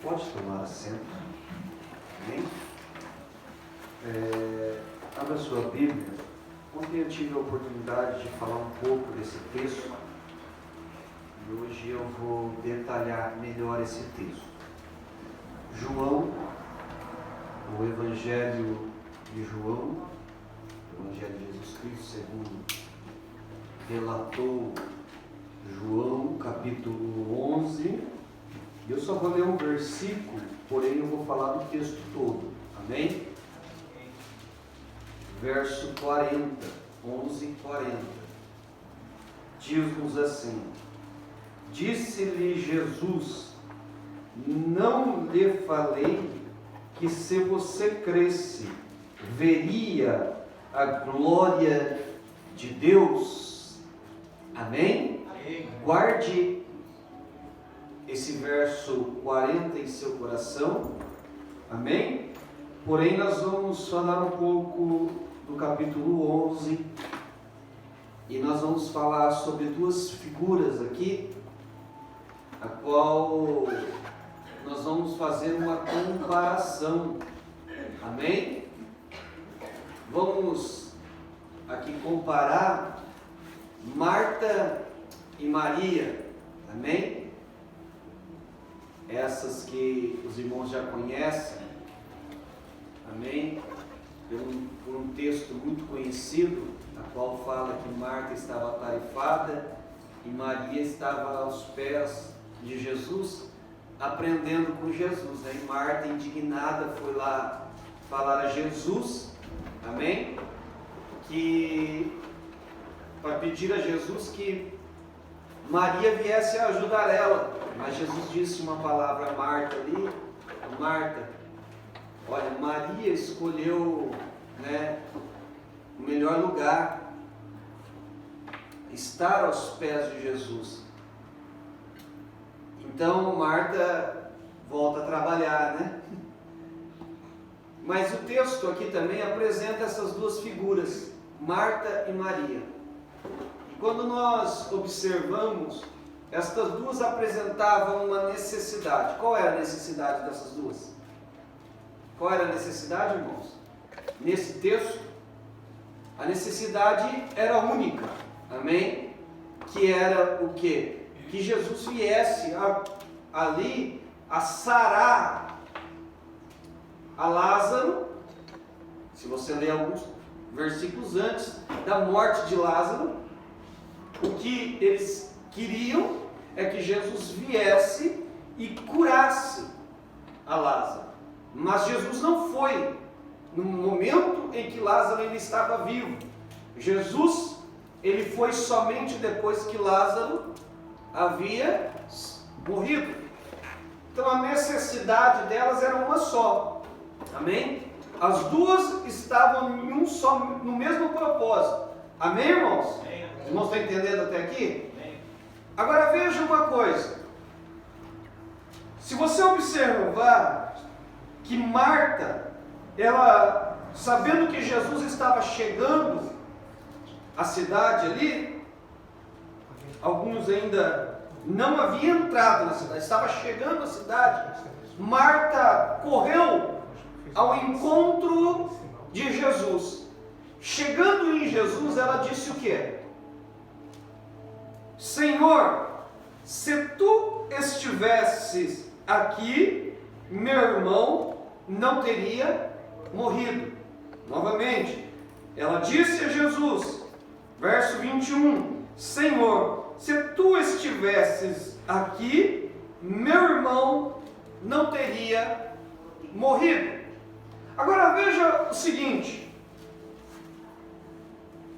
Pode tomar assento. Amém? Abra sua Bíblia. Ontem eu tive a oportunidade de falar um pouco desse texto e hoje eu vou detalhar melhor esse texto. João, o Evangelho de João, o Evangelho de Jesus Cristo, segundo relatou João, capítulo 11. Eu só vou ler um versículo, porém eu vou falar do texto todo. Amém? Verso 40, 11:40. Diz-nos assim: Disse-lhe Jesus: Não lhe falei que se você cresce, veria a glória de Deus? Amém? Amém. Guarde esse verso 40 em seu coração. Amém? Porém, nós vamos falar um pouco do capítulo 11 e nós vamos falar sobre duas figuras aqui, a qual nós vamos fazer uma comparação. Amém? Vamos aqui comparar Marta e Maria. Amém? Essas que os irmãos já conhecem. Amém? Por um texto muito conhecido, a qual fala que Marta estava atarefada e Maria estava aos pés de Jesus, aprendendo com Jesus. Aí Marta, indignada, foi lá falar a Jesus, amém? Para pedir a Jesus que Maria viesse a ajudar ela. Mas Jesus disse uma palavra a Marta ali: Marta, olha, Maria escolheu, o melhor lugar, estar aos pés de Jesus. Então Marta volta a trabalhar, Mas o texto aqui também apresenta essas duas figuras, Marta e Maria. E quando nós observamos, estas duas apresentavam uma necessidade. Qual era a necessidade dessas duas? Qual era a necessidade, irmãos? Nesse texto, a necessidade era única, amém? Que era o quê? Que Jesus viesse ali a sarar a Lázaro. Se você ler alguns versículos antes da morte de Lázaro, o que eles queriam é que Jesus viesse e curasse a Lázaro. Mas Jesus não foi no momento em que Lázaro ainda estava vivo. Jesus, ele foi somente depois que Lázaro havia morrido. Então a necessidade delas era uma só. Amém? As duas estavam no mesmo propósito. Amém, irmãos? Amém. Os irmãos estão entendendo até aqui? Amém. Agora veja uma coisa. Se você observar que Marta, ela, sabendo que Jesus estava chegando à cidade ali, alguns ainda não haviam entrado na cidade, estava chegando à cidade, Marta correu ao encontro de Jesus. Chegando em Jesus, ela disse o quê? Senhor, se tu estivesses aqui, meu irmão não teria morrido. Novamente, ela disse a Jesus, verso 21, Senhor, se tu estivesses aqui, meu irmão não teria morrido. Agora veja o seguinte,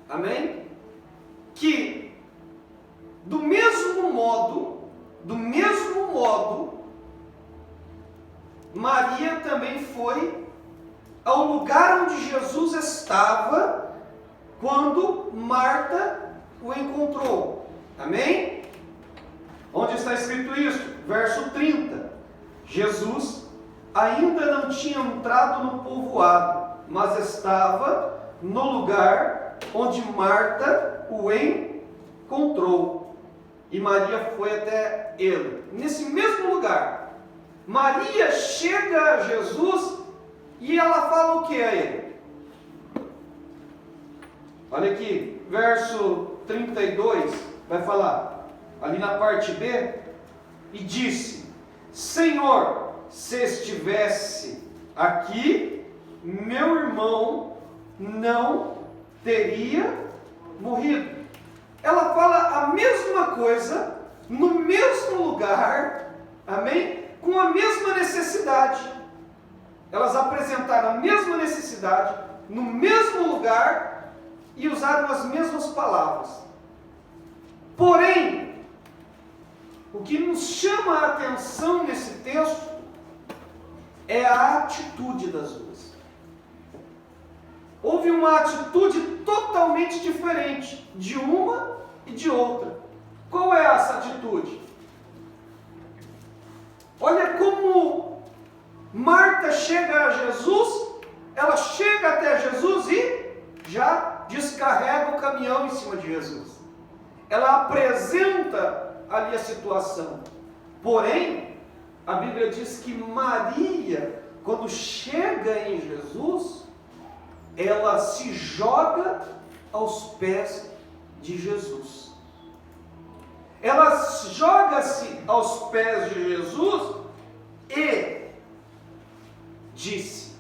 amém? Que do mesmo modo, Maria também foi ao lugar onde Jesus estava quando Marta o encontrou. Amém? Onde está escrito isso? Verso 30. Jesus ainda não tinha entrado no povoado, mas estava no lugar onde Marta o encontrou. E Maria foi até ele. Nesse mesmo lugar, Maria chega a Jesus e ela fala o que a ele? Olha aqui, verso 32, vai falar, ali na parte B, e disse: Senhor, se estivesse aqui, meu irmão não teria morrido. Ela fala a mesma coisa, no mesmo lugar, amém? Com a mesma necessidade. Elas apresentaram a mesma necessidade, no mesmo lugar, e usaram as mesmas palavras. Porém, o que nos chama a atenção nesse texto é a atitude das duas. Houve uma atitude totalmente diferente de uma e de outra. Qual é essa atitude? Olha como Marta chega a Jesus, ela chega até Jesus e já descarrega o caminhão em cima de Jesus. Ela apresenta ali a situação. Porém, a Bíblia diz que Maria, quando chega em Jesus, ela se joga aos pés de Jesus. Ela joga-se aos pés de Jesus e disse,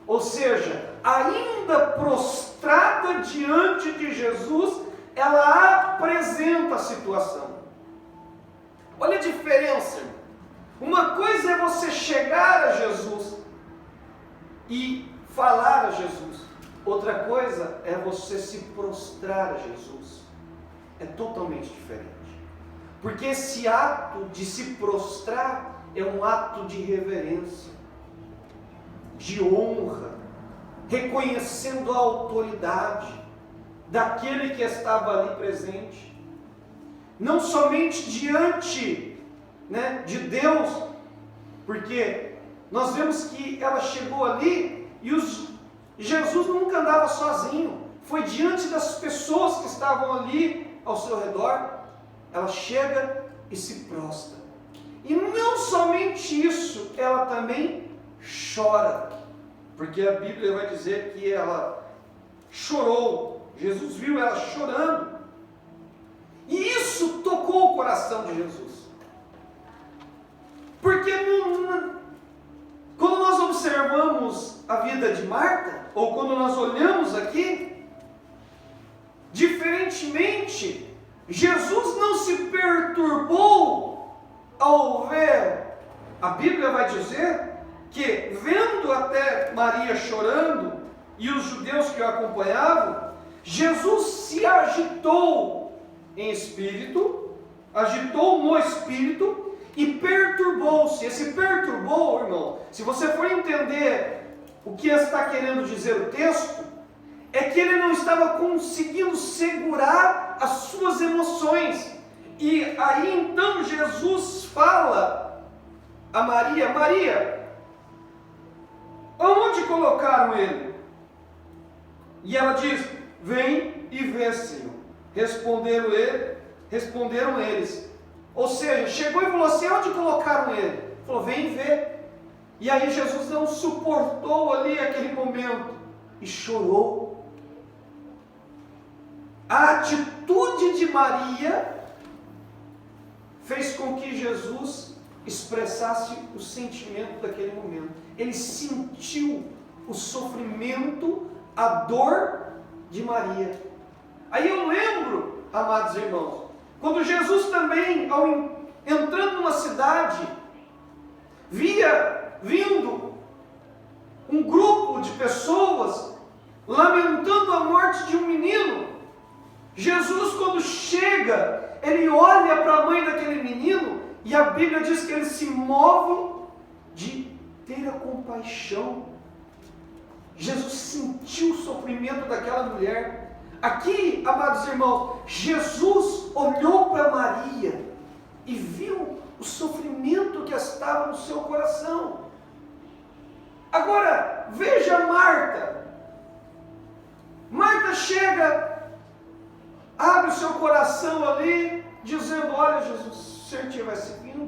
ou seja, ainda prostrada diante de Jesus, ela apresenta a situação. Olha a diferença. Uma coisa é você chegar a Jesus e falar a Jesus. Outra coisa é você se prostrar a Jesus. É totalmente diferente. Porque esse ato de se prostrar é um ato de reverência, de honra, reconhecendo a autoridade daquele que estava ali presente. Não somente diante, de Deus, porque nós vemos que ela chegou ali e Jesus nunca andava sozinho, foi diante das pessoas que estavam ali ao seu redor. Ela chega e se prostra. E não somente isso, ela também chora, porque a Bíblia vai dizer que ela chorou. Jesus viu ela chorando, e isso tocou o coração de Jesus. Porque quando nós observamos a vida de Marta, ou quando nós olhamos aqui, diferentemente, Jesus não se perturbou ao ver. A Bíblia vai dizer que, vendo até Maria chorando e os judeus que o acompanhavam, Jesus se agitou em espírito, agitou no espírito e perturbou-se. Esse perturbou, irmão, se você for entender o que está querendo dizer o texto, é que ele não estava conseguindo segurar as suas emoções. E aí então Jesus fala a Maria: Maria, aonde colocaram ele? E ela diz: vem e vê, Senhor. Responderam eles. Ou seja, chegou e falou assim: onde colocaram ele? Falou: vem e vê. E aí Jesus não suportou ali aquele momento e chorou. A atitude de Maria fez com que Jesus expressasse o sentimento daquele momento. Ele sentiu o sofrimento, a dor de Maria. Aí eu lembro, amados irmãos, quando Jesus também, entrando numa cidade, via vindo um grupo de pessoas lamentando a morte de um menino. Jesus, quando chega, ele olha para a mãe daquele menino e a Bíblia diz que ele se move de ter a compaixão. Jesus sentiu o sofrimento daquela mulher. Aqui, amados irmãos, Jesus olhou para Maria e viu o sofrimento que estava no seu coração. Agora, veja Marta. Marta chega, abre o seu coração ali, dizendo: olha, Jesus, se o Senhor estivesse vindo,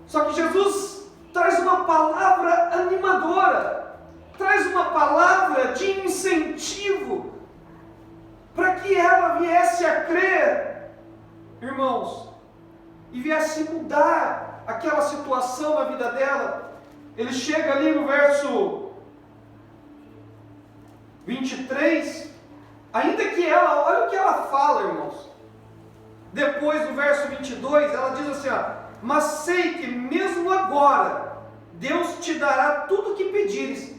Só que Jesus traz uma palavra animadora, traz uma palavra de incentivo, para que ela viesse a crer, irmãos, e viesse mudar aquela situação na vida dela. Ele chega ali no verso 23, ainda que ela, olha o que ela fala, irmãos. Depois do verso 22, ela diz assim, mas sei que mesmo agora, Deus te dará tudo o que pedires.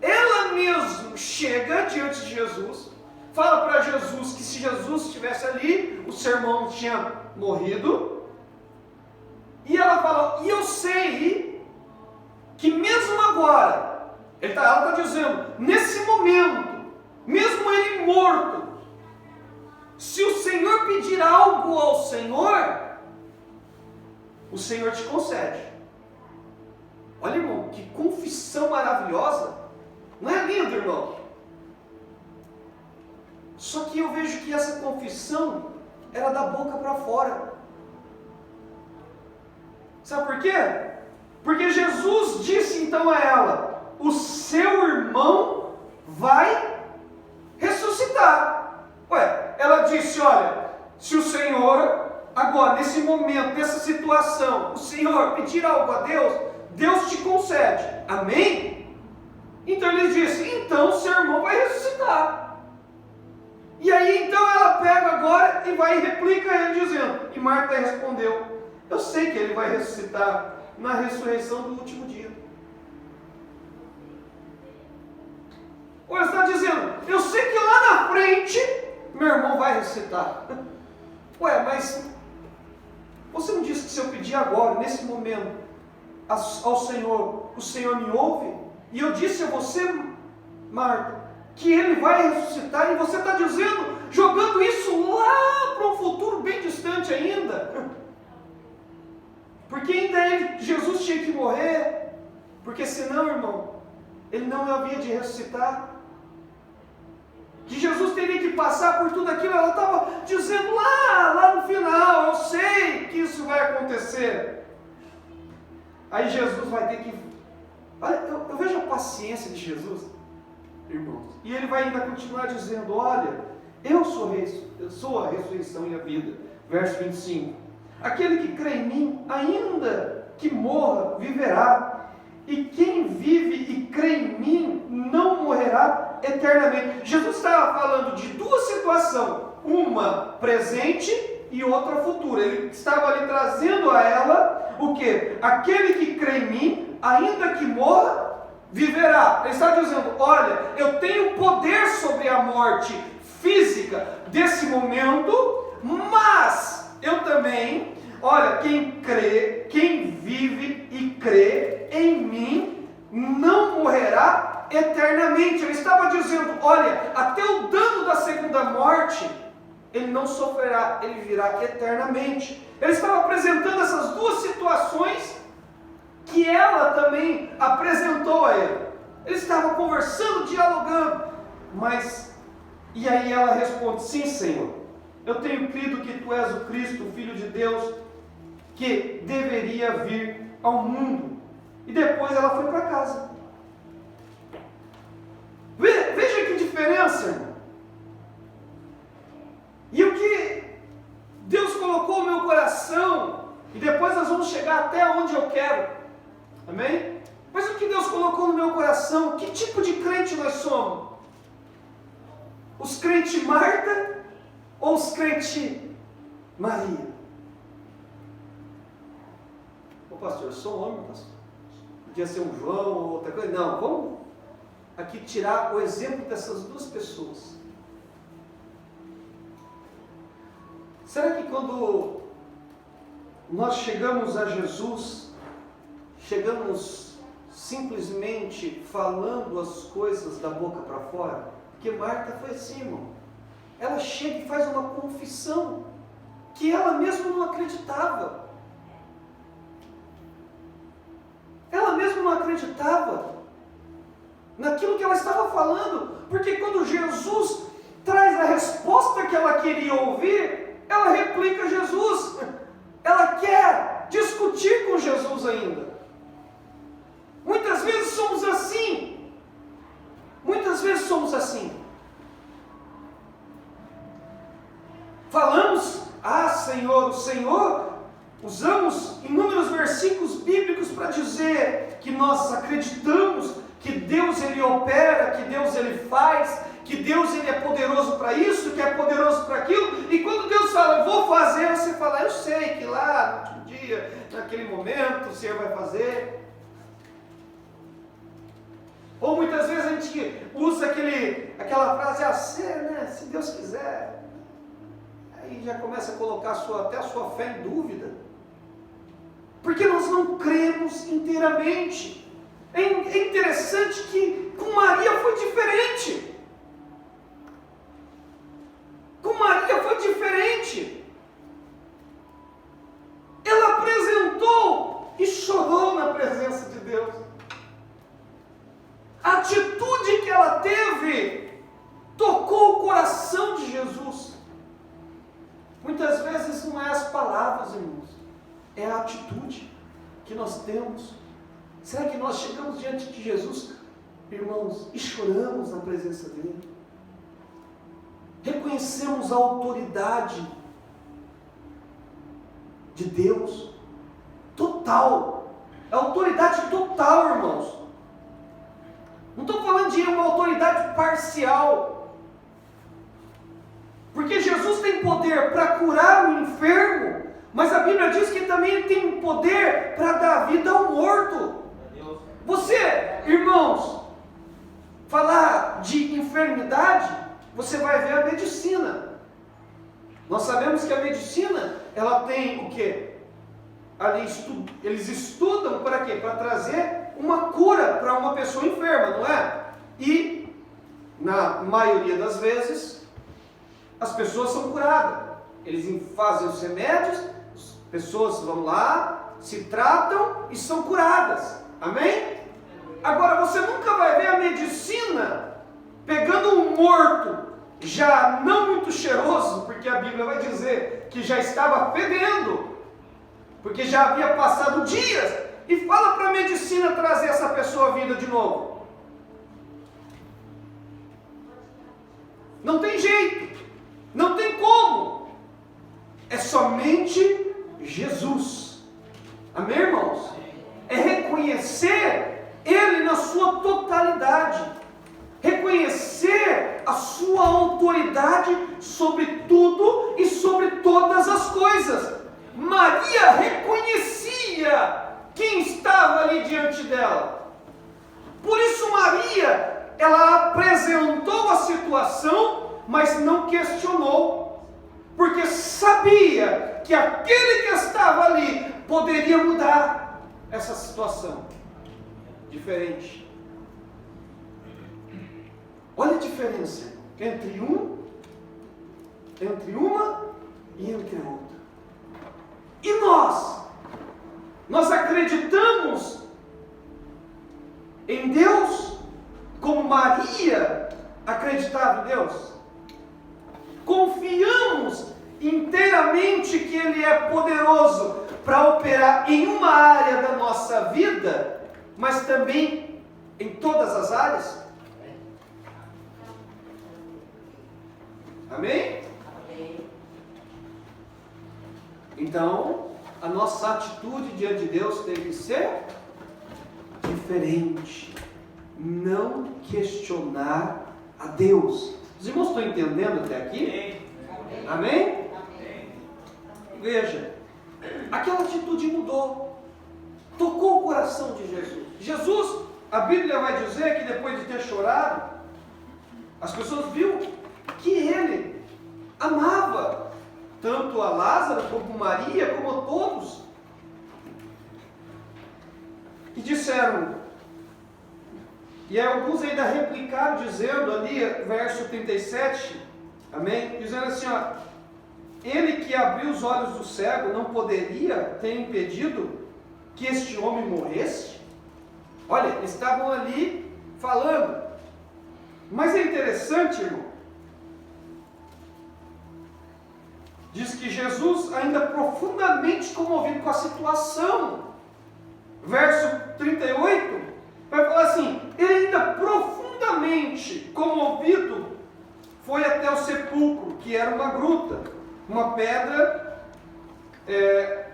Ela mesmo chega diante de Jesus, fala para Jesus que se Jesus estivesse ali, o seu irmão tinha morrido, e ela fala, e eu sei que mesmo agora, ela está dizendo, nesse momento, mesmo ele morto, se o Senhor pedir algo ao Senhor, o Senhor te concede. Olha, irmão, que confissão maravilhosa. Não é lindo, irmão? Só que eu vejo que essa confissão era da boca para fora. Sabe por quê? Porque Jesus disse então a ela, o seu irmão vai ressuscitar. Ué, ela disse, olha, se o Senhor, agora, nesse momento, nessa situação, o Senhor pedir algo a Deus, Deus te concede. Amém? Então ele disse, então seu irmão vai ressuscitar. E aí então ela pega agora e vai e replica ele dizendo, e Marta respondeu, eu sei que ele vai ressuscitar na ressurreição do último dia. Ou ele está dizendo, eu sei que lá na frente meu irmão vai ressuscitar. Ué, mas você não disse que se eu pedir agora, nesse momento, ao Senhor, o Senhor me ouve? E eu disse a você, Marta, que ele vai ressuscitar, e você está dizendo, jogando isso lá para um futuro bem distante ainda. Porque ainda Jesus tinha que morrer, porque senão, irmão, ele não havia de ressuscitar. Que Jesus teria que passar por tudo aquilo, ela estava dizendo lá no final, eu sei que isso vai acontecer. Aí Jesus vai ter que... Olha, eu vejo a paciência de Jesus, irmãos, e ele vai ainda continuar dizendo, olha, eu sou a ressurreição e a vida. Verso 25, aquele que crê em mim, ainda que morra, viverá, e quem vive e crê em mim, não morrerá eternamente. Jesus estava falando de duas situações, uma presente e outra futura. Ele estava ali trazendo a ela o que? Aquele que crê em mim, ainda que morra, viverá. Ele está dizendo, olha, eu tenho poder sobre a morte física desse momento, mas eu também, olha, quem crê, quem vive e crê em mim, não morrerá eternamente. Ele estava dizendo, olha, até o dano da segunda morte, ele não sofrerá, ele virá eternamente. Ele estava apresentando essas duas situações que ela também apresentou a ele. Ele estava conversando, dialogando, mas, e aí ela responde, sim, Senhor, eu tenho crido que tu és o Cristo, o Filho de Deus, que deveria vir ao mundo. E depois ela foi para casa. Veja que diferença, irmão. E o que Deus colocou no meu coração, e depois nós vamos chegar até onde eu quero, amém? Mas o que Deus colocou no meu coração, que tipo de crente nós somos? Os crentes Marta ou os crentes Maria? Ô pastor, eu sou homem, pastor. Podia ser um João ou outra coisa. Não, vamos aqui tirar o exemplo dessas duas pessoas. Será que quando nós chegamos a Jesus, chegamos simplesmente falando as coisas da boca para fora? Porque Marta foi assim, irmão. Ela chega e faz uma confissão que ela mesma não acreditava. Ela mesma não acreditava naquilo que ela estava falando, porque quando Jesus traz a resposta que ela queria ouvir, ela replica Jesus. Ela quer usamos inúmeros versículos bíblicos para dizer que nós acreditamos que Deus ele opera, que Deus ele faz, que Deus ele é poderoso para isso, que é poderoso para aquilo, e quando Deus fala, eu vou fazer, você fala, eu sei que lá no último dia, naquele momento, o Senhor vai fazer. Ou muitas vezes a gente usa aquela frase assim, né? Se Deus quiser. Aí já começa a colocar até a sua fé em dúvida. Porque nós não cremos inteiramente. É interessante que com Maria foi diferente. Com Maria foi diferente. Ela apresentou e chorou na presença de Deus. A atitude que ela teve tocou o coração de Jesus. Muitas vezes não é as palavras, irmãos, é a atitude que nós temos. Será que nós chegamos diante de Jesus, irmãos, e choramos na presença dele? Reconhecemos a autoridade de Deus total, a autoridade total, irmãos. Não estou falando de uma autoridade parcial, porque Jesus tem poder para curar o enfermo, mas a Bíblia diz que também tem poder para dar vida ao morto. Você, irmãos, falar de enfermidade, você vai ver a medicina. Nós sabemos que a medicina, ela tem o quê? Eles estudam para quê? Para trazer uma cura para uma pessoa enferma, não é? E, na maioria das vezes, as pessoas são curadas. Eles fazem os remédios, as pessoas vão lá, se tratam e são curadas. Amém? Agora, você nunca vai ver a medicina pegando um morto, já não muito cheiroso, porque a Bíblia vai dizer que já estava fedendo, porque já havia passado dias, e fala para a medicina trazer essa pessoa à vida de novo. Não tem jeito, não tem como. É somente Jesus. Amém, irmãos? É reconhecer Ele na sua totalidade, reconhecer a sua autoridade sobre tudo e sobre todas as coisas. Maria reconhecia quem estava ali diante dela. Por isso Maria, ela apresentou a situação, mas não questionou, porque sabia que aquele que estava ali poderia mudar essa situação. Diferente. Olha a diferença entre uma e entre a outra. E nós acreditamos em Deus como Maria acreditava em Deus. Confiamos inteiramente que Ele é poderoso para operar em uma área da nossa vida, mas também em todas as áreas. Amém? Amém. Então, a nossa atitude diante de Deus tem que ser diferente. Não questionar a Deus. Os irmãos estão entendendo até aqui? Amém? Amém? Amém. Veja, aquela atitude mudou. Tocou o coração de Jesus. Jesus, a Bíblia vai dizer que depois de ter chorado, as pessoas viram que ele amava tanto a Lázaro, como Maria, como a todos. E disseram, e alguns ainda replicaram, dizendo ali, verso 37, amém? Dizendo assim, ó, ele que abriu os olhos do cego não poderia ter impedido que este homem morresse? Olha, eles estavam ali falando. Mas é interessante, irmão. Diz que Jesus, ainda profundamente comovido com a situação, verso 38, vai falar assim, ele ainda profundamente comovido foi até o sepulcro, que era uma gruta, uma pedra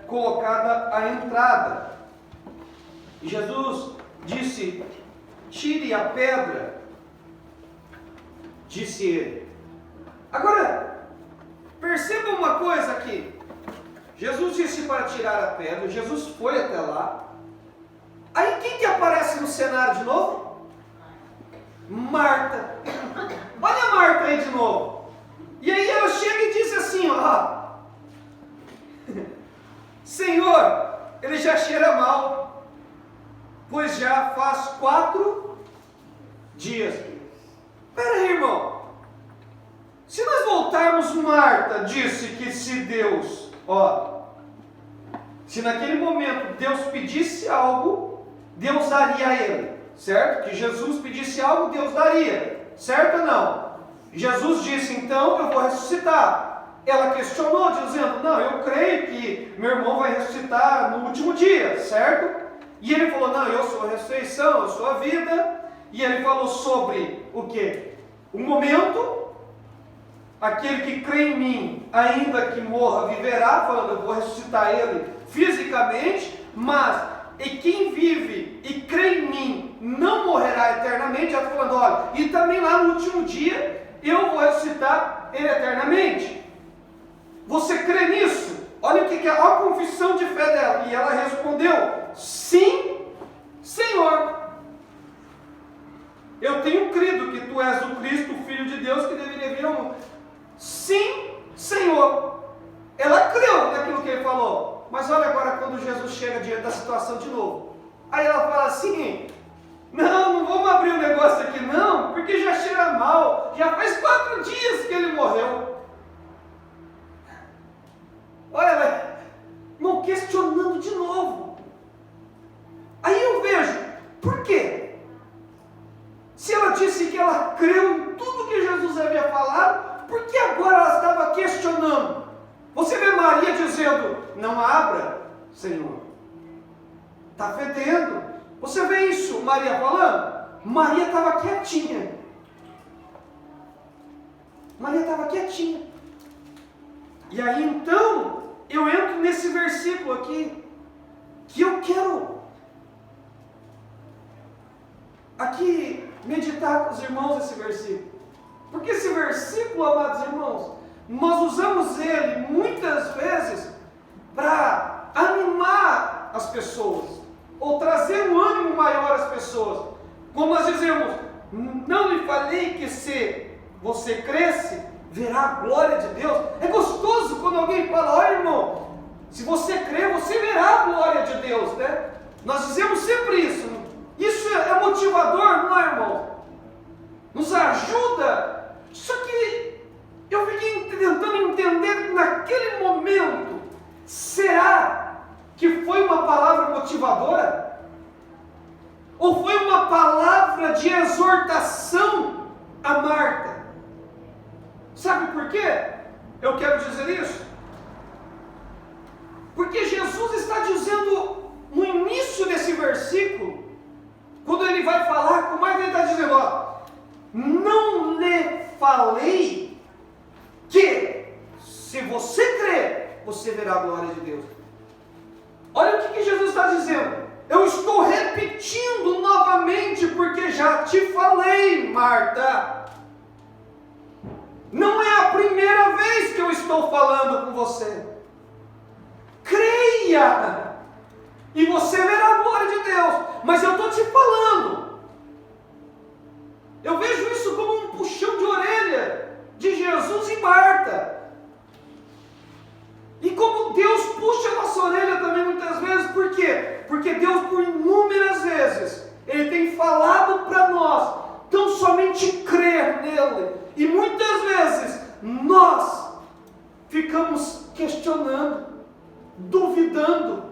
colocada à entrada. E Jesus disse: tire a pedra, disse ele. Agora, perceba uma coisa aqui. Jesus disse para tirar a pedra, Jesus foi até lá. Aí quem que aparece no cenário de novo? Marta. Olha a Marta aí de novo. E aí ela chega e diz assim, ó: Senhor, ele já cheira mal, pois já faz 4 dias. Espera aí, irmão. Se nós voltarmos, Marta disse que se Deus, se naquele momento Deus pedisse algo, Deus daria a ele, certo? Que Jesus pedisse algo, Deus daria, certo ou não? Jesus disse, então eu vou ressuscitar. Ela questionou, dizendo, não, eu creio que meu irmão vai ressuscitar no último dia, certo? E ele falou, não, eu sou a ressurreição, eu sou a vida. E ele falou sobre o quê? O momento. Aquele que crê em mim, ainda que morra, viverá, falando, eu vou ressuscitar ele fisicamente, mas e quem vive e crê em mim não morrerá eternamente, já está falando, olha, e também lá no último dia, eu vou ressuscitar ele eternamente. Você crê nisso? Olha o que é a confissão de fé dela. E ela respondeu, sim, Senhor. Eu tenho crido que tu és o Cristo, o Filho de Deus, que deveria vir ao mundo. Sim, Senhor. Ela creu naquilo que ele falou. Mas olha agora quando Jesus chega diante da situação de novo. Aí ela fala assim, não vamos abrir o negócio aqui não, porque já cheira mal. Já faz 4 dias que ele morreu. Olha ela, não questionando de novo. Aí eu vejo, por quê? Se ela disse que ela creu em tudo que Jesus havia falado, por que agora ela estava questionando? Você vê Maria dizendo, não abra, Senhor. Está fedendo. Você vê isso, Maria falando? Maria estava quietinha. Maria estava quietinha. E aí então, eu entro nesse versículo aqui, que eu quero aqui meditar com os irmãos esse versículo. Porque esse versículo, amados irmãos, nós usamos ele muitas vezes para animar as pessoas, ou trazer um ânimo maior às pessoas. Como nós dizemos, não lhe falei que se você cresce, verá a glória de Deus. É gostoso quando alguém fala, olha irmão, se você crer, você verá a glória de Deus, né? Nós dizemos sempre isso. Isso é motivador, não é, irmão? Nos ajuda. Só que eu fiquei tentando entender naquele momento, será que foi uma palavra motivadora? Ou foi uma palavra de exortação a Marta? Sabe por quê? Eu quero dizer isso. Porque Jesus está dizendo no início desse versículo, quando ele vai falar, como é que ele está dizendo? Não lhe falei que se você crer, você verá a glória de Deus. Olha o que Jesus está dizendo. Eu estou repetindo novamente, porque já te falei, Marta. Não é a primeira vez que eu estou falando com você. Creia, e você verá a glória de Deus. Mas eu estou te falando. Eu vejo isso como um puxão de orelha de Jesus e Marta. E como Deus puxa a nossa orelha também muitas vezes, por quê? Porque Deus, por inúmeras vezes, Ele tem falado para nós, tão somente crer nele. E muitas vezes, nós ficamos questionando, duvidando.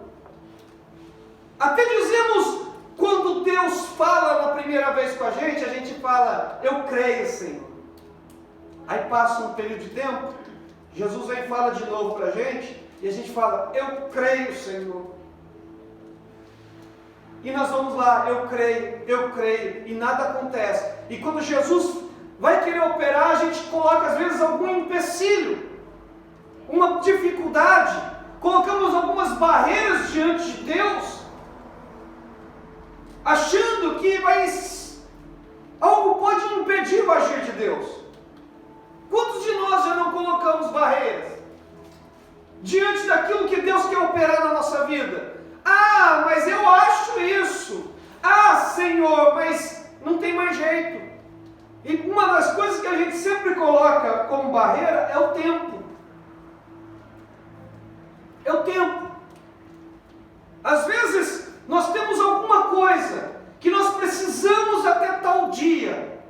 Até dizemos, quando Deus fala na primeira vez com a gente fala, eu creio, Senhor. Aí passa um período de tempo, Jesus vem e fala de novo para a gente, e a gente fala, eu creio, Senhor. E nós vamos lá, eu creio, e nada acontece. E quando Jesus vai querer operar, a gente coloca às vezes algum empecilho, uma dificuldade, colocamos algumas barreiras diante de Deus, achando que algo pode impedir o agir de Deus. Quantos de nós já não colocamos barreiras diante daquilo que Deus quer operar na nossa vida? Ah, mas eu acho isso. Ah, Senhor, mas não tem mais jeito. E uma das coisas que a gente sempre coloca como barreira é o tempo. É o tempo. Às vezes, nós temos alguma coisa que nós precisamos até tal dia.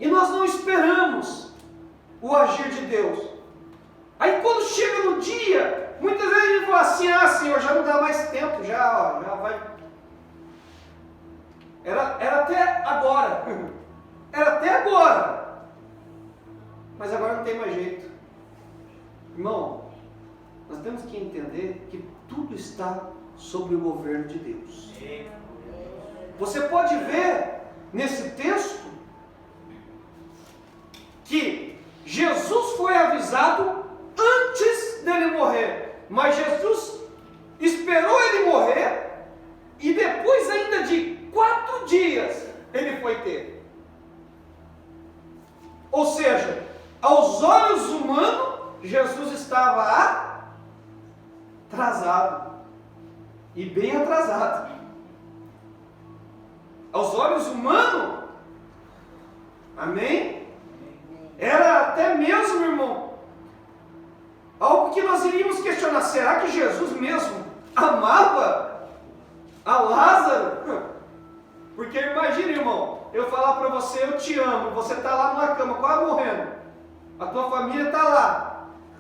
E nós não esperamos o agir de Deus. Aí quando chega no dia, muitas vezes a gente fala assim, ah, Senhor, já não dá mais tempo, já vai. Era até agora. Era até agora. Mas agora não tem mais jeito. Irmão, nós temos que entender que tudo está sob o governo de Deus. Você pode ver nesse texto que Jesus foi avisado antes dele morrer, mas Jesus esperou ele morrer e depois ainda de 4 dias ele foi ter. Ou seja, aos olhos humanos, Jesus estava atrasado, e bem atrasado. Aos olhos humanos, amém? Era até mesmo, irmão, algo que nós iríamos questionar. Será que Jesus mesmo amava a Lázaro? Porque imagina, irmão, eu falar para você, eu te amo, você está lá numa cama, quase morrendo, a tua família está lá,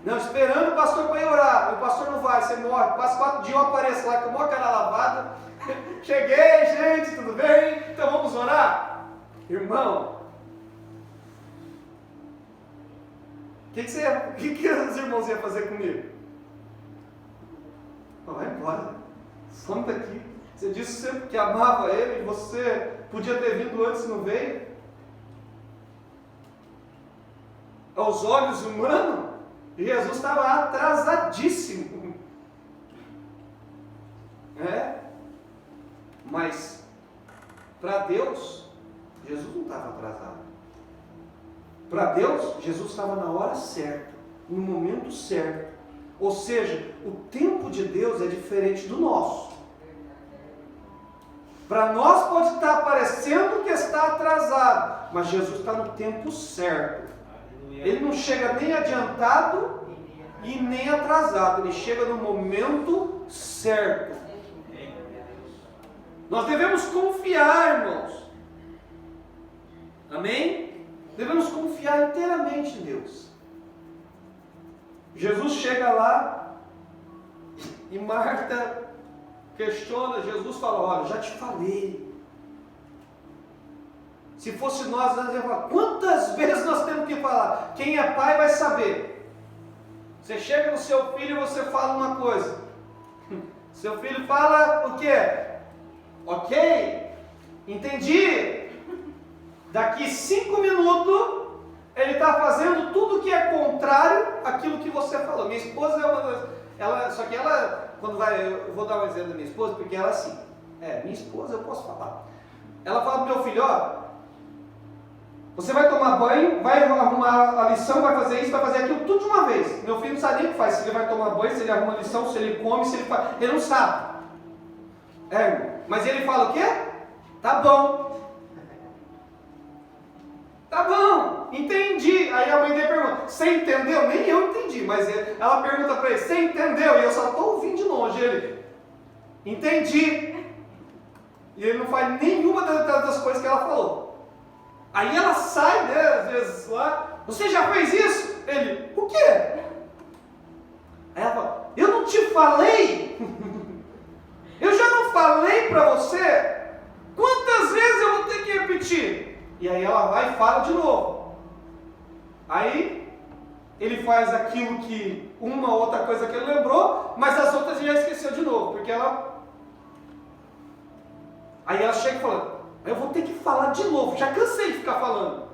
não, esperando o pastor para ir orar, o pastor não vai, você morre, passa 4 dias, eu apareço lá com a cara lavada, cheguei, gente, tudo bem? Então vamos orar? Irmão, o que os irmãos iam fazer comigo? Vai embora, some daqui. Você disse sempre que amava ele, e você podia ter vindo antes e não veio. Aos olhos humanos, Jesus estava atrasadíssimo. Mas para Deus, Jesus não estava atrasado. Para Deus, Jesus estava na hora certa, no momento certo. Ou seja, o tempo de Deus é diferente do nosso. Para nós pode estar parecendo que está atrasado, mas Jesus está no tempo certo. Ele não chega nem adiantado e nem atrasado, ele chega no momento certo. Nós devemos confiar, irmãos. Amém? Devemos confiar inteiramente em Deus. Jesus chega lá e Marta questiona, Jesus fala, olha, já te falei. Se fosse nós iamos falar, quantas vezes nós temos que falar? Quem é pai vai saber. Você chega no seu filho e você fala uma coisa. Seu filho fala o quê? Ok, entendi. Daqui 5 minutos, ele está fazendo tudo que é contrário àquilo que você falou. Minha esposa é uma das... Só que ela, quando vai... Eu vou dar um exemplo da minha esposa, porque ela é assim. Minha esposa eu posso falar. Ela fala para o meu filho, ó, você vai tomar banho, vai arrumar a lição, vai fazer isso, vai fazer aquilo, tudo de uma vez. Meu filho não sabe nem o que faz, se ele vai tomar banho, se ele arruma a lição, se ele come, se ele faz... Ele não sabe. Mas ele fala o quê? Tá bom. Tá bom, entendi. Aí a mãe dele pergunta, você entendeu? Nem eu entendi, mas ela pergunta para ele, você entendeu? E eu só estou ouvindo de longe. Ele, entendi. E ele não faz nenhuma das coisas que ela falou. Aí ela sai, né, às vezes lá, você já fez isso? Ele, o quê? Aí ela fala, eu não te falei? Eu já não falei para você? Quantas vezes eu vou ter que repetir? E aí ela vai e fala de novo. Aí ele faz aquilo que uma outra coisa que ele lembrou, mas as outras ele já esqueceu de novo, porque ela... Aí ela chega e fala, eu vou ter que falar de novo, já cansei de ficar falando.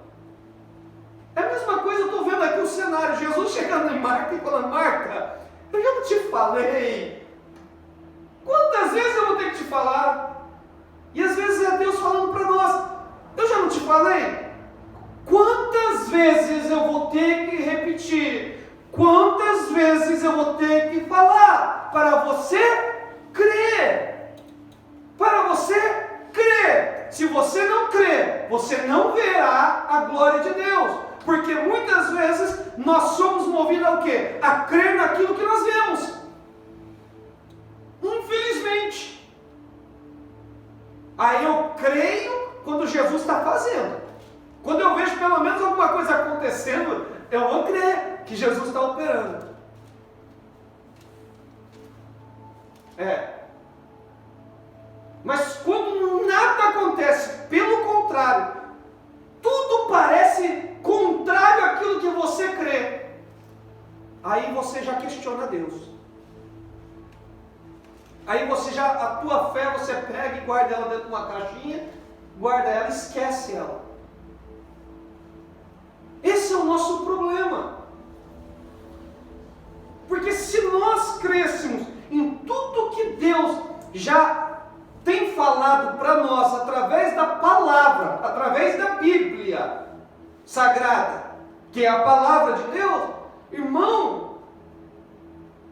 É a mesma coisa, eu estou vendo aqui o cenário, Jesus chegando em Marta e falando: Marta, eu já não te falei. Quantas vezes eu vou ter que te falar? E às vezes é Deus falando para nós: eu já não te falei? Quantas vezes eu vou ter que repetir? Quantas vezes eu vou ter que falar para você crer? Para você crer. Se você não crer, você não verá a glória de Deus. Porque muitas vezes nós somos movidos ao quê? A crer naquilo que nós vemos. Infelizmente. Aí eu creio quando Jesus está fazendo. Quando eu vejo pelo menos alguma coisa acontecendo, eu vou crer que Jesus está operando. Mas quando nada acontece, pelo contrário, tudo parece contrário àquilo que você crê, aí você já questiona Deus. Aí você já, a tua fé você pega e guarda ela dentro de uma caixinha, guarda ela e esquece ela. Esse é o nosso problema. Porque se nós crêssemos em tudo que Deus já tem falado para nós através da palavra, através da Bíblia Sagrada, que é a palavra de Deus, irmão,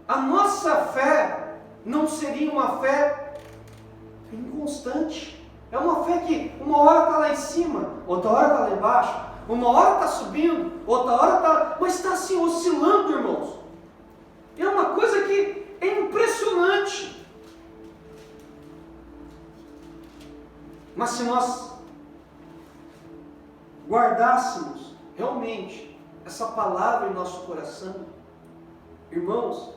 a nossa fé não seria uma fé inconstante. É uma fé que uma hora está lá em cima, outra hora está lá embaixo, uma hora está subindo, outra hora está... Mas está assim oscilando, irmãos. É uma coisa que é impressionante. Mas se nós guardássemos realmente essa palavra em nosso coração, irmãos,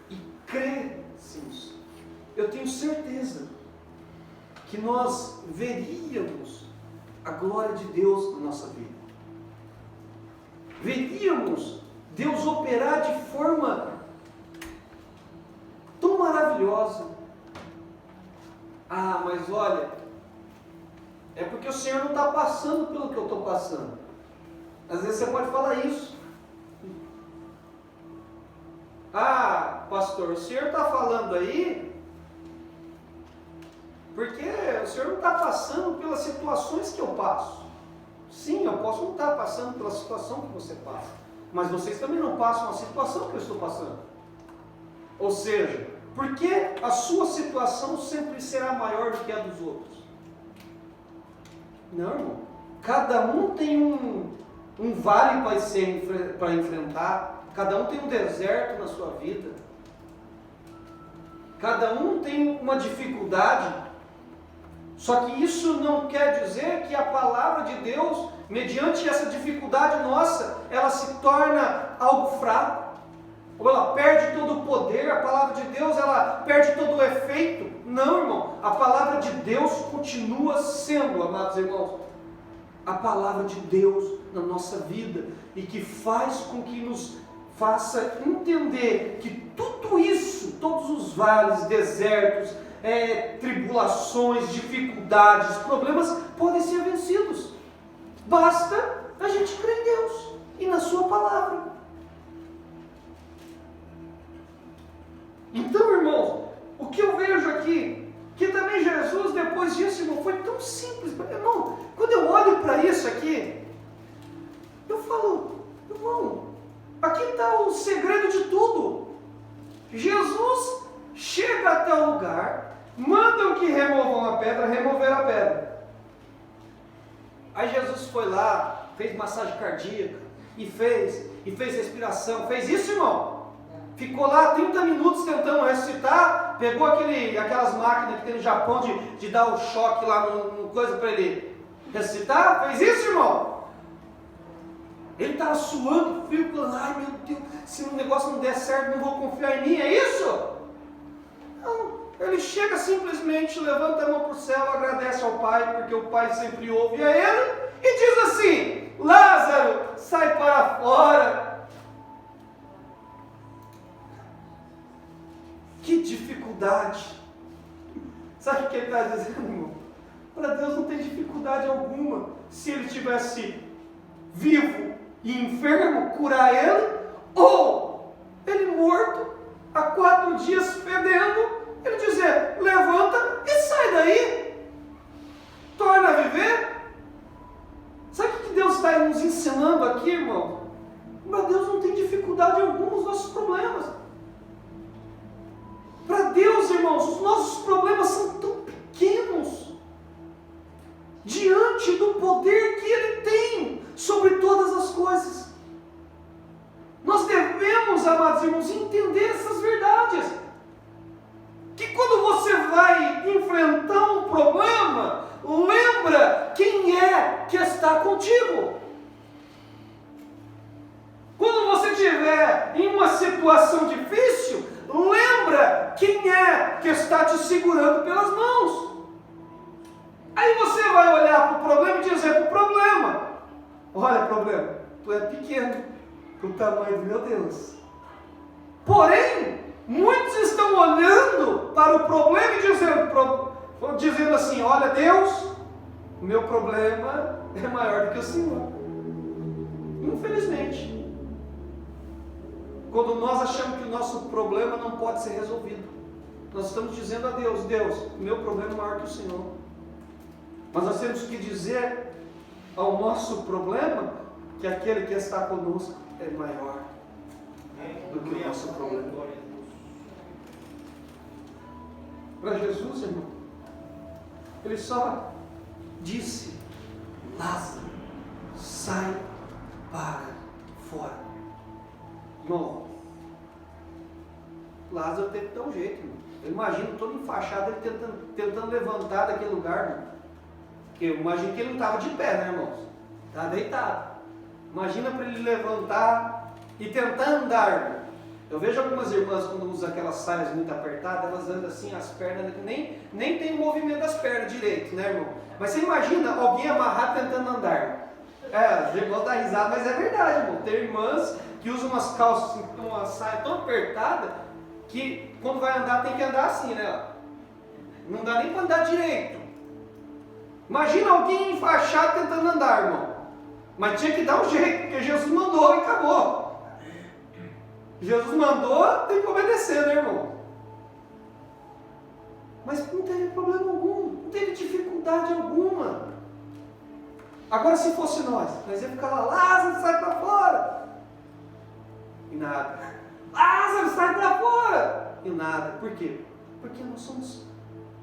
e crêssemos, eu tenho certeza que nós veríamos a glória de Deus na nossa vida. Veríamos Deus operar de forma tão maravilhosa. Ah, mas olha, é porque o Senhor não está passando pelo que eu estou passando. Às vezes você pode falar isso. Ah, pastor, o Senhor está falando aí porque o Senhor não está passando pelas situações que eu passo. Sim, eu posso não estar passando pela situação que você passa, mas vocês também não passam a situação que eu estou passando. Ou seja, por que a sua situação sempre será maior do que a dos outros? Não, irmão. Cada um tem um vale para enfrentar, cada um tem um deserto na sua vida, cada um tem uma dificuldade. Só que isso não quer dizer que a palavra de Deus, mediante essa dificuldade nossa, ela se torna algo fraco, ou ela perde todo o poder. A palavra de Deus, ela perde todo o efeito. Não, irmão, a palavra de Deus continua sendo, amados irmãos, a palavra de Deus na nossa vida, e que faz com que nos faça entender que tudo isso, todos os vales, desertos, tribulações, dificuldades, problemas podem ser vencidos. Basta a gente crer em Deus e na sua palavra. Então, irmãos, o que eu vejo aqui, que também Jesus, depois disso, irmão, foi tão simples. Irmão, quando eu olho para isso aqui, eu falo, irmão, aqui está o segredo de tudo. Jesus chega até o lugar, mandam que removam a pedra, removeram a pedra. Aí Jesus foi lá, fez massagem cardíaca, e fez respiração, fez isso, irmão. Ficou lá 30 minutos tentando ressuscitar, pegou aquelas máquinas que tem no Japão de dar o choque lá no coisa para ele ressuscitar, fez isso, irmão. Ele estava suando frio, falando, ai meu Deus, se o negócio não der certo, não vou confiar em mim, é isso? Não, ele chega simplesmente, levanta a mão para o céu, agradece ao Pai, porque o Pai sempre ouve a ele, e diz assim, Lázaro, sai para fora. Que dificuldade! Sabe o que ele está dizendo, irmão? Para Deus não tem dificuldade alguma. Se ele estivesse vivo, e enfermo, curar ele, ou ele morto, há 4 dias fedendo, ele dizer, levanta e sai daí, torna a viver. Sabe o que Deus está nos ensinando aqui, irmão? Mas Deus não tem dificuldade alguma nos nossos problemas. Para Deus, irmãos, os nossos problemas são tão pequenos diante do poder que Ele tem sobre todas as coisas. Nós devemos, amados irmãos, entender essas verdades. Que quando você vai enfrentar um problema, lembra quem é que está contigo. Quando você estiver em uma situação difícil, lembra quem é que está te segurando pelas mãos. Aí você vai olhar para o problema e dizer para o problema, olha problema, tu é pequeno para o tamanho do meu Deus. Porém, muitos estão olhando para o problema e dizendo assim, olha Deus, o meu problema é maior do que o Senhor. Infelizmente. Quando nós achamos que o nosso problema não pode ser resolvido, nós estamos dizendo a Deus, Deus, o meu problema é maior que o Senhor. Mas nós temos que dizer ao nosso problema que aquele que está conosco é maior do que o nosso problema. Para Jesus, irmão, Ele só disse, Lázaro, sai para fora. Irmão, Lázaro teve tão jeito, irmão. Eu imagino todo enfaixado ele tentando levantar daquele lugar, irmão. Porque eu imagino que ele não estava de pé, né, irmãos? Estava deitado. Imagina para ele levantar e tentar andar, irmão. Eu vejo algumas irmãs quando usam aquelas saias muito apertadas, elas andam assim, as pernas, nem tem o movimento das pernas direito, né, irmão? Mas você imagina alguém amarrado tentando andar. Os irmãos dão risada, mas é verdade, irmão. Tem irmãs que usam umas calças, uma saia tão apertada, que quando vai andar tem que andar assim, né? Não dá nem para andar direito. Imagina alguém enfaixado tentando andar, irmão. Mas tinha que dar um jeito, porque Jesus mandou e acabou. Jesus mandou, tem que obedecer, né, irmão? Mas não teve problema algum, não teve dificuldade alguma. Agora se fosse nós ia ficar lá, Lázaro, sai para fora. E nada. Lázaro, sai para fora. E nada. Por quê? Porque nós somos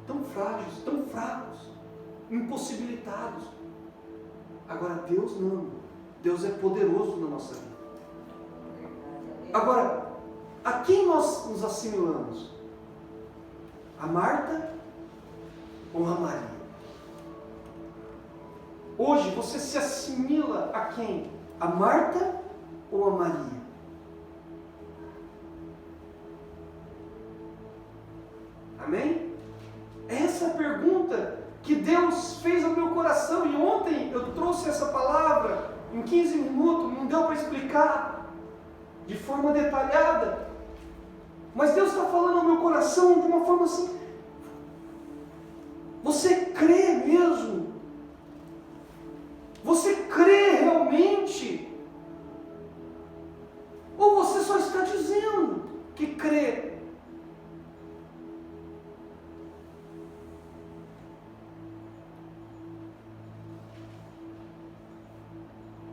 tão frágeis, tão fracos, impossibilitados. Agora Deus não. Deus é poderoso na nossa vida. Agora, a quem nós nos assimilamos? A Marta ou a Maria? Hoje você se assimila a quem? A Marta ou a Maria? Amém? Essa é a pergunta que Deus fez ao meu coração. E ontem eu trouxe essa palavra em 15 minutos, não deu para explicar de forma detalhada. Mas Deus está falando ao meu coração de uma forma assim. Você crê mesmo? Você crê realmente? Ou você só está dizendo que crê?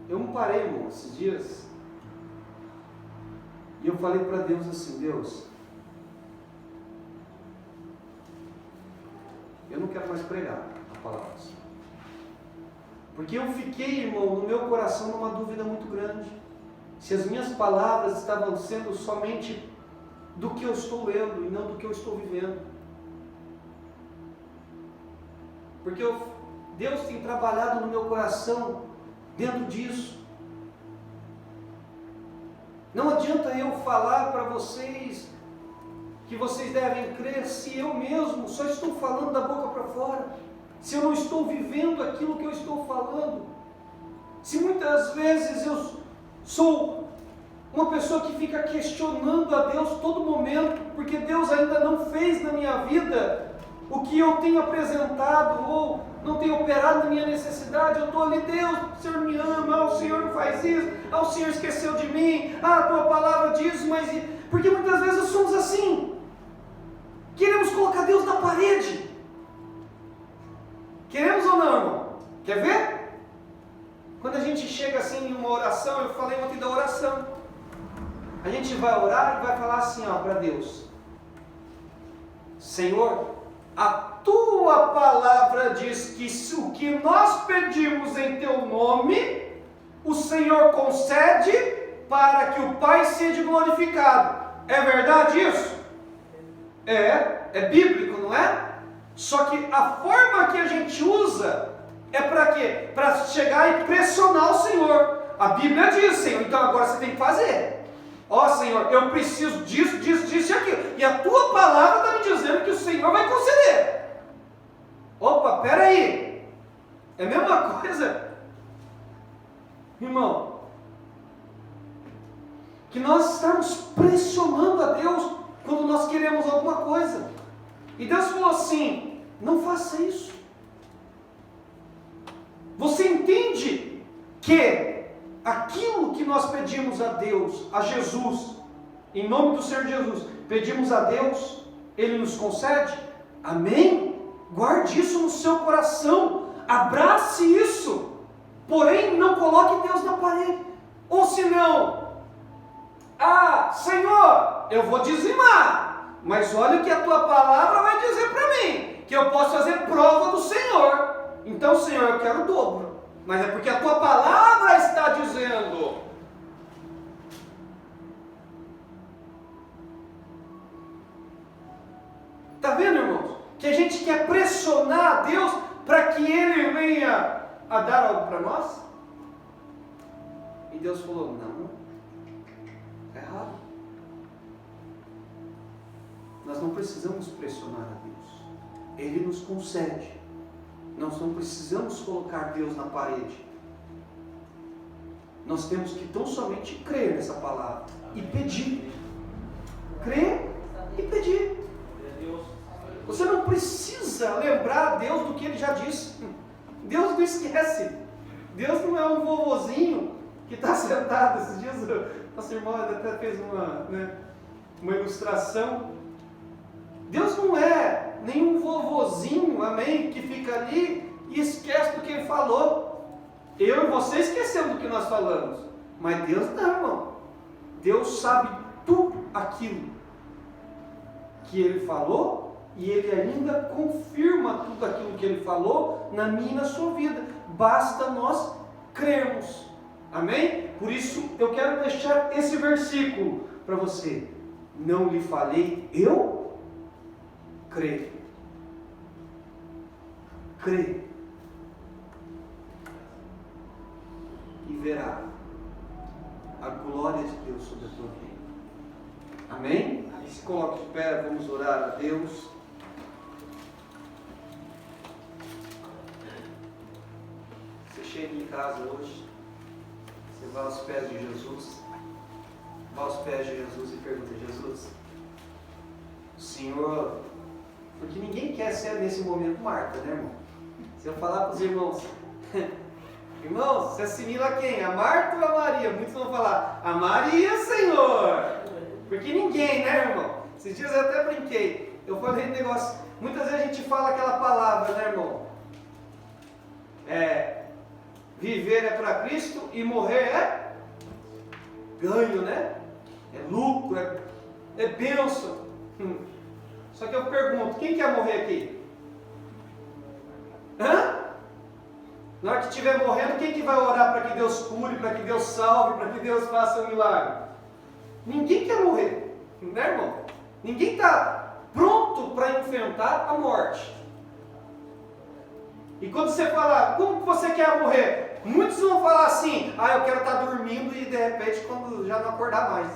Eu me parei, irmão, esses dias, e eu falei para Deus assim, Deus, eu não quero mais pregar a palavra assim. Porque eu fiquei, irmão, no meu coração numa dúvida muito grande. Se as minhas palavras estavam sendo somente do que eu estou lendo e não do que eu estou vivendo. Porque Deus tem trabalhado no meu coração dentro disso. Não adianta eu falar para vocês que vocês devem crer se eu mesmo só estou falando da boca para fora, se eu não estou vivendo aquilo que eu estou falando, se muitas vezes eu sou uma pessoa que fica questionando a Deus todo momento, porque Deus ainda não fez na minha vida o que eu tenho apresentado ou não tenho operado na minha necessidade, eu estou ali, Deus, o Senhor me ama, o Senhor não faz isso, o Senhor esqueceu de mim, a tua palavra diz, mas... Porque muitas vezes nós somos assim, queremos colocar Deus na parede. Queremos ou não, irmão? Quer ver? Quando a gente chega assim em uma oração, eu falei ontem da oração, a gente vai orar e vai falar assim para Deus: Senhor, a tua palavra diz que o que nós pedimos em teu nome, o Senhor concede para que o Pai seja glorificado. É verdade isso? É bíblico, não é? Só que a forma que a gente usa é para quê? Para chegar e pressionar o Senhor. A Bíblia diz, Senhor, então agora você tem que fazer. Ó Senhor, eu preciso disso, disso e aquilo. E a tua palavra está me dizendo que o Senhor vai conceder. Opa, peraí. É a mesma coisa, irmão, que nós estamos pressionando a Deus quando nós queremos alguma coisa. E Deus falou assim: não faça isso. Você entende que aquilo que nós pedimos a Deus, a Jesus, em nome do Senhor Jesus, pedimos a Deus, Ele nos concede? Amém? Guarde isso no seu coração, abrace isso, porém não coloque Deus na parede. Ou senão, Senhor, eu vou dizimar, mas olha o que a tua palavra vai dizer para mim, que eu posso fazer prova do Senhor. Então, Senhor, eu quero o dobro, mas é porque a tua palavra está dizendo. Está vendo, irmãos? Que a gente quer pressionar a Deus para que Ele venha a dar algo para nós? E Deus falou: não, é errado. Nós não precisamos pressionar a Deus, Ele nos concede. Nós não precisamos colocar Deus na parede. Nós temos que tão somente crer nessa palavra e pedir. Crer e pedir. Você não precisa lembrar a Deus do que Ele já disse. Deus não esquece. Deus não é um vovozinho que está sentado. Esses dias nossa irmã até fez uma ilustração. Deus não é nenhum vovozinho, amém, que fica ali e esquece do que Ele falou. Eu e você esquecemos do que nós falamos, mas Deus não, irmão. Deus sabe tudo aquilo que Ele falou e Ele ainda confirma tudo aquilo que Ele falou na minha e na sua vida. Basta nós crermos, amém? Por isso eu quero deixar esse versículo para você. Não lhe falei eu? Crê. Crê. E verá a glória de Deus sobre a tua vida. Amém? E se coloque de pé, vamos orar a Deus. Você chega em casa hoje, você vai aos pés de Jesus, vai aos pés de Jesus e pergunta: Jesus, o Senhor... Porque ninguém quer ser nesse momento Marta, né, irmão? Se eu falar para os irmãos, irmãos, você assimila quem? A Marta ou a Maria? Muitos vão falar, a Maria, Senhor! Porque ninguém, né, irmão? Esses dias eu até brinquei. Eu falei um negócio, muitas vezes a gente fala aquela palavra, né, irmão? Viver é para Cristo e morrer é ganho, né? É lucro, é bênção. Só que eu pergunto, quem quer morrer aqui? Na hora que estiver morrendo, quem que vai orar para que Deus cure, para que Deus salve, para que Deus faça um milagre? Ninguém quer morrer, né, irmão? Ninguém está pronto para enfrentar a morte. E quando você falar, como que você quer morrer? Muitos vão falar assim, eu quero estar dormindo e de repente quando já não acordar mais.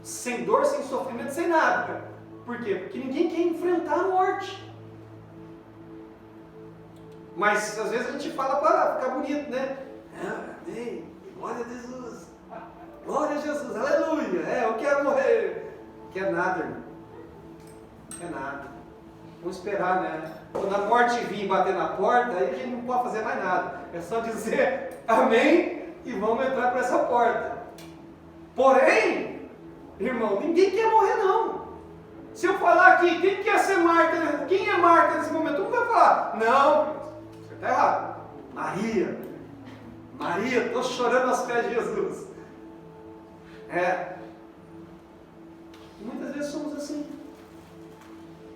Sem dor, sem sofrimento, sem nada. Por quê? Porque ninguém quer enfrentar a morte. Mas às vezes a gente fala para ficar bonito, né? Amém, glória a Jesus, glória a Jesus, aleluia, eu quero morrer. Quer nada, irmão. Quer nada. Vamos esperar, né? Quando a morte vir bater na porta, aí a gente não pode fazer mais nada. É só dizer amém e vamos entrar por essa porta. Porém, irmão, ninguém quer morrer não. Se eu falar aqui, quem quer ser Marta? Quem é Marta nesse momento? Tu não vai falar, não, você está errado. Maria, estou chorando aos pés de Jesus. Muitas vezes somos assim.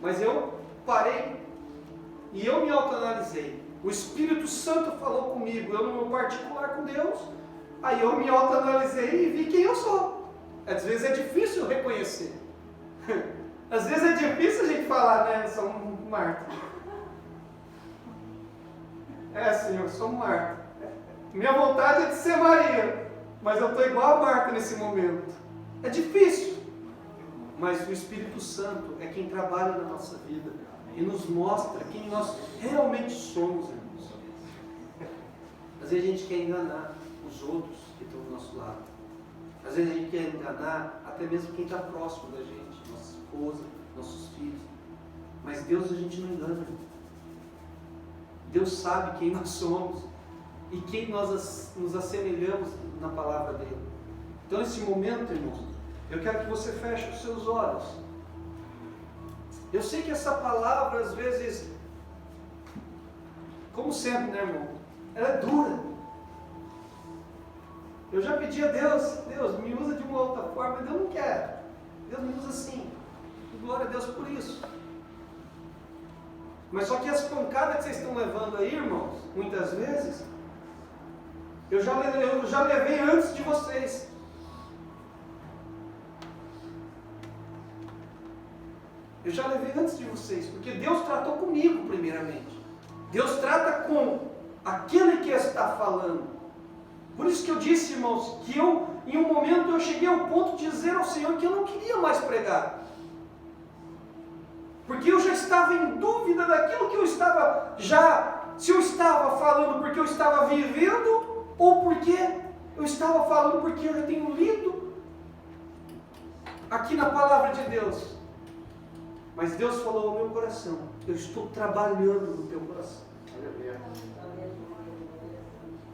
Mas eu parei e eu me autoanalisei. O Espírito Santo falou comigo, eu no meu particular com Deus. Aí eu me autoanalisei e vi quem eu sou. Às vezes é difícil reconhecer. Às vezes é difícil a gente falar, né? Eu sou Marta. Senhor, eu sou Marta. Minha vontade é de ser Maria, mas eu estou igual a Marta nesse momento. É difícil. Mas o Espírito Santo é quem trabalha na nossa vida e nos mostra quem nós realmente somos, irmãos. Às vezes a gente quer enganar os outros que estão do nosso lado. Às vezes a gente quer enganar até mesmo quem está próximo da gente, nossa esposa, nossos filhos. Mas Deus a gente não engana. Deus sabe quem nós somos e quem nós nos assemelhamos na palavra dele. Então nesse momento, irmãos, eu quero que você feche os seus olhos. Eu sei que essa palavra às vezes, como sempre, né, irmão? Ela é dura. Eu já pedi a Deus, me usa de uma outra forma, mas Deus não quer. Deus me usa assim. Glória a Deus por isso. Mas só que as pancadas que vocês estão levando aí, irmãos, muitas vezes, eu já levei antes de vocês. Eu já levei antes de vocês, porque Deus tratou comigo primeiramente. Deus trata com aquele que está falando. Por isso que eu disse, irmãos, que em um momento eu cheguei ao ponto de dizer ao Senhor que eu não queria mais pregar. Porque eu já estava em dúvida daquilo que eu estava se eu estava falando porque eu estava vivendo, ou porque eu estava falando porque eu já tenho lido aqui na palavra de Deus. Mas Deus falou ao meu coração, eu estou trabalhando no teu coração.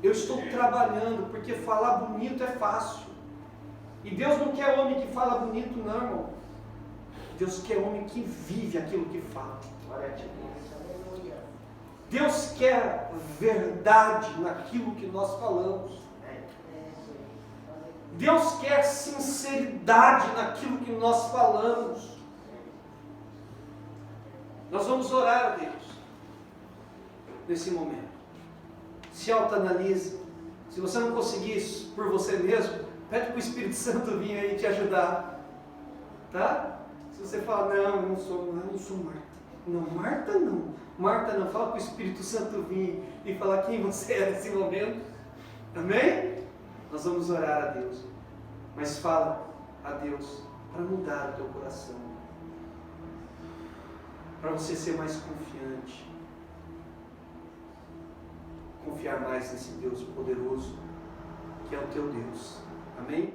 Eu estou trabalhando, porque falar bonito é fácil. E Deus não quer homem que fala bonito não, irmão. Deus quer homem que vive aquilo que fala. Deus quer verdade naquilo que nós falamos. Deus quer sinceridade naquilo que nós falamos. Nós vamos orar a Deus nesse momento. Se autoanalise. Se você não conseguir isso por você mesmo, pede para o Espírito Santo vir aí te ajudar. Tá? Se você fala, não, eu não sou Marta. Não, Marta não. Marta não. Fala para o Espírito Santo vir e falar quem você é nesse momento. Amém? Nós vamos orar a Deus. Mas fala a Deus para mudar o teu coração. Para você ser mais confiante. Confiar mais nesse Deus poderoso, que é o teu Deus. Amém?